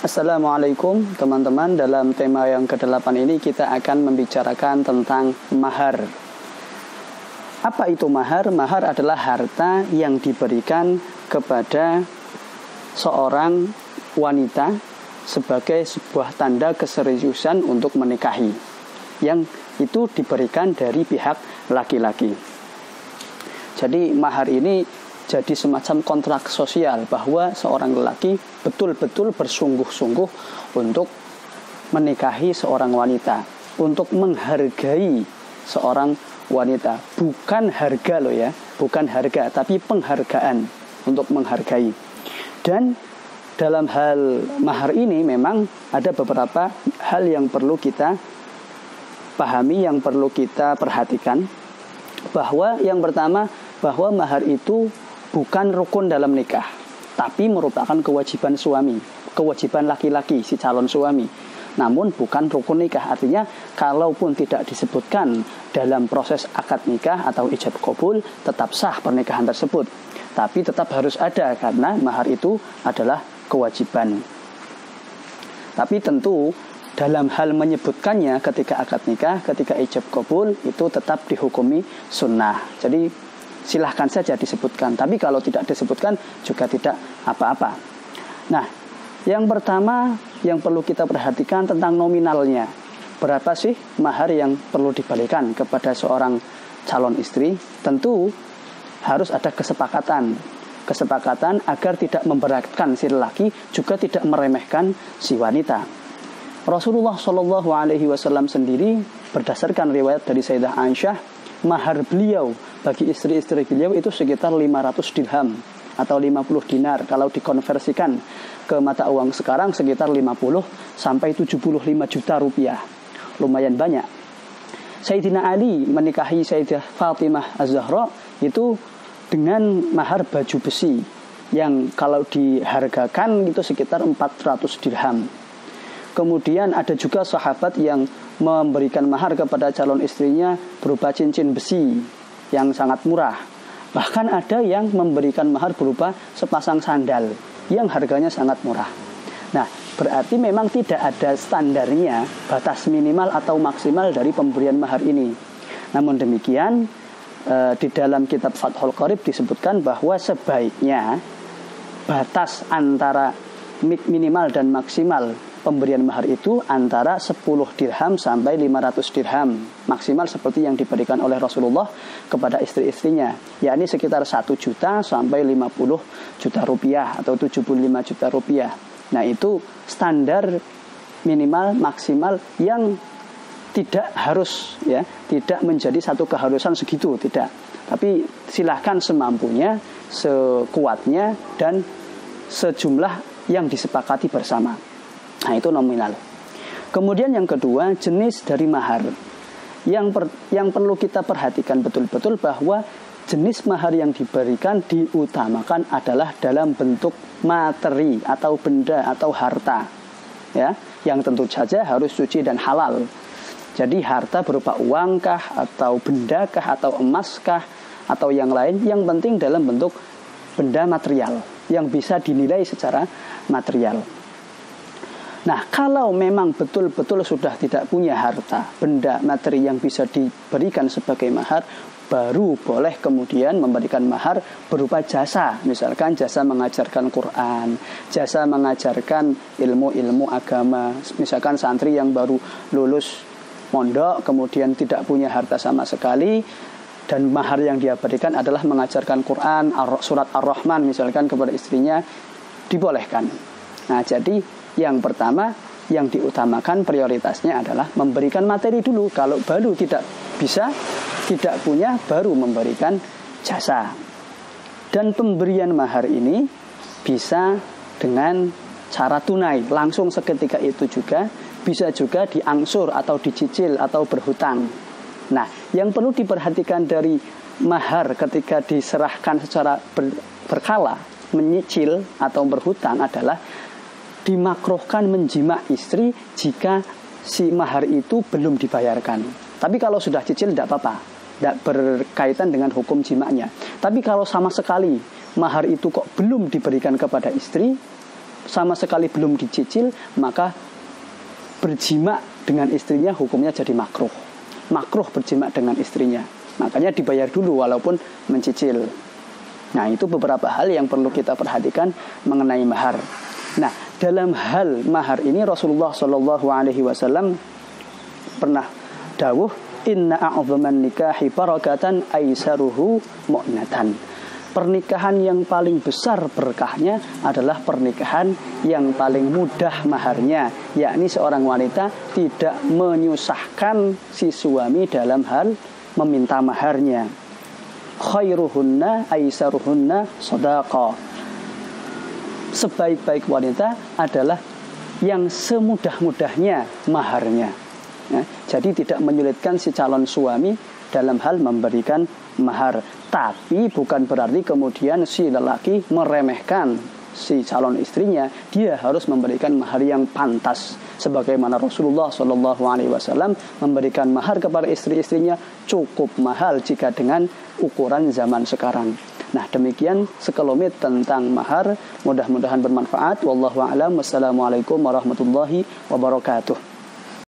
Assalamualaikum teman-teman. Dalam tema yang ke-8 ini kita akan membicarakan tentang mahar. Apa itu mahar? Mahar adalah harta yang diberikan kepada seorang wanita sebagai sebuah tanda keseriusan untuk menikahi, yang itu diberikan dari pihak laki-laki. Jadi mahar ini jadi semacam kontrak sosial bahwa seorang lelaki betul-betul bersungguh-sungguh untuk menikahi seorang wanita, untuk menghargai seorang wanita. Bukan harga loh ya, bukan harga, tapi penghargaan, untuk menghargai. Dan dalam hal mahar ini memang ada beberapa hal yang perlu kita pahami, yang perlu kita perhatikan. Bahwa yang pertama, bahwa mahar itu bukan rukun dalam nikah, tapi merupakan kewajiban suami, kewajiban laki-laki si calon suami. Namun bukan rukun nikah. Artinya kalaupun tidak disebutkan dalam proses akad nikah atau ijab qabul, tetap sah pernikahan tersebut. Tapi tetap harus ada karena mahar itu adalah kewajiban. Tapi tentu dalam hal menyebutkannya ketika akad nikah, ketika ijab qabul, itu tetap dihukumi sunnah. Jadi silahkan saja disebutkan, tapi kalau tidak disebutkan juga tidak apa-apa. Nah, yang pertama yang perlu kita perhatikan tentang nominalnya. Berapa sih mahar yang perlu diberikan kepada seorang calon istri? Tentu harus ada kesepakatan agar tidak memberatkan si lelaki, juga tidak meremehkan si wanita. Rasulullah SAW sendiri berdasarkan riwayat dari Sayyidah Aisyah, mahar beliau bagi istri-istri beliau itu sekitar 500 dirham atau 50 dinar. Kalau dikonversikan ke mata uang sekarang sekitar 50 sampai 75 juta rupiah. Lumayan banyak. Sayyidina Ali menikahi Sayyidah Fatimah Az-Zahra itu dengan mahar baju besi yang kalau dihargakan itu sekitar 400 dirham. Kemudian ada juga sahabat yang memberikan mahar kepada calon istrinya berupa cincin besi yang sangat murah. Bahkan ada yang memberikan mahar berupa sepasang sandal yang harganya sangat murah. Nah, berarti memang tidak ada standarnya, batas minimal atau maksimal dari pemberian mahar ini. Namun demikian, di dalam kitab Fathul Qorib disebutkan bahwa sebaiknya batas antara minimal dan maksimal pemberian mahar itu antara 10 dirham sampai 500 dirham. Maksimal seperti yang diberikan oleh Rasulullah kepada istri-istrinya, yakni sekitar 1 juta sampai 50 juta rupiah atau 75 juta rupiah. Nah, itu standar minimal maksimal yang tidak harus ya, tidak menjadi satu keharusan segitu, tidak. Tapi silahkan semampunya, sekuatnya, dan sejumlah yang disepakati bersama. Nah, itu nominal. Kemudian yang kedua, jenis dari mahar. Yang perlu kita perhatikan betul-betul bahwa jenis mahar yang diberikan diutamakan adalah dalam bentuk materi atau benda atau harta. Ya, yang tentu saja harus suci dan halal. Jadi harta berupa uangkah atau bendakah atau emaskah atau yang lain, yang penting dalam bentuk benda material yang bisa dinilai secara material. Nah, kalau memang betul-betul sudah tidak punya harta, benda, materi yang bisa diberikan sebagai mahar, baru boleh kemudian memberikan mahar berupa jasa. Misalkan jasa mengajarkan Quran, jasa mengajarkan ilmu-ilmu agama. Misalkan santri yang baru lulus mondok, kemudian tidak punya harta sama sekali, dan mahar yang dia berikan adalah mengajarkan Quran, surat Ar-Rahman misalkan kepada istrinya, dibolehkan. Nah, jadi yang pertama yang diutamakan prioritasnya adalah memberikan materi dulu. Kalau baru tidak bisa, tidak punya, baru memberikan jasa. Dan pemberian mahar ini bisa dengan cara tunai, langsung seketika itu juga. Bisa juga diangsur atau dicicil atau berhutang. Nah, yang perlu diperhatikan dari mahar ketika diserahkan secara berkala, menyicil atau berhutang adalah dimakruhkan menjima istri jika si mahar itu belum dibayarkan. Tapi kalau sudah cicil tidak apa-apa, tidak berkaitan dengan hukum jimanya. Tapi kalau sama sekali mahar itu kok belum diberikan kepada istri, sama sekali belum dicicil, maka berjima dengan istrinya hukumnya jadi makruh. Makruh berjima dengan istrinya. Makanya dibayar dulu walaupun mencicil. Nah, itu beberapa hal yang perlu kita perhatikan mengenai mahar. Nah, dalam hal mahar ini Rasulullah SAW pernah dawuh, inna a'dhaman nikahi barakatan aisaruhu mu'natan. Pernikahan yang paling besar berkahnya adalah pernikahan yang paling mudah maharnya, yakni seorang wanita tidak menyusahkan si suami dalam hal meminta maharnya. Khairuhunna aisaruhunna shadaqah. Sebaik-baik wanita adalah yang semudah-mudahnya maharnya. Ya, jadi tidak menyulitkan si calon suami dalam hal memberikan mahar. Tapi bukan berarti kemudian si lelaki meremehkan si calon istrinya. Dia harus memberikan mahar yang pantas. Sebagaimana Rasulullah SAW memberikan mahar kepada istri-istrinya cukup mahal jika dengan ukuran zaman sekarang. Nah, demikian sekelumit tentang mahar. Mudah-mudahan bermanfaat. Wallahu a'lam. Wassalamualaikum warahmatullahi wabarakatuh.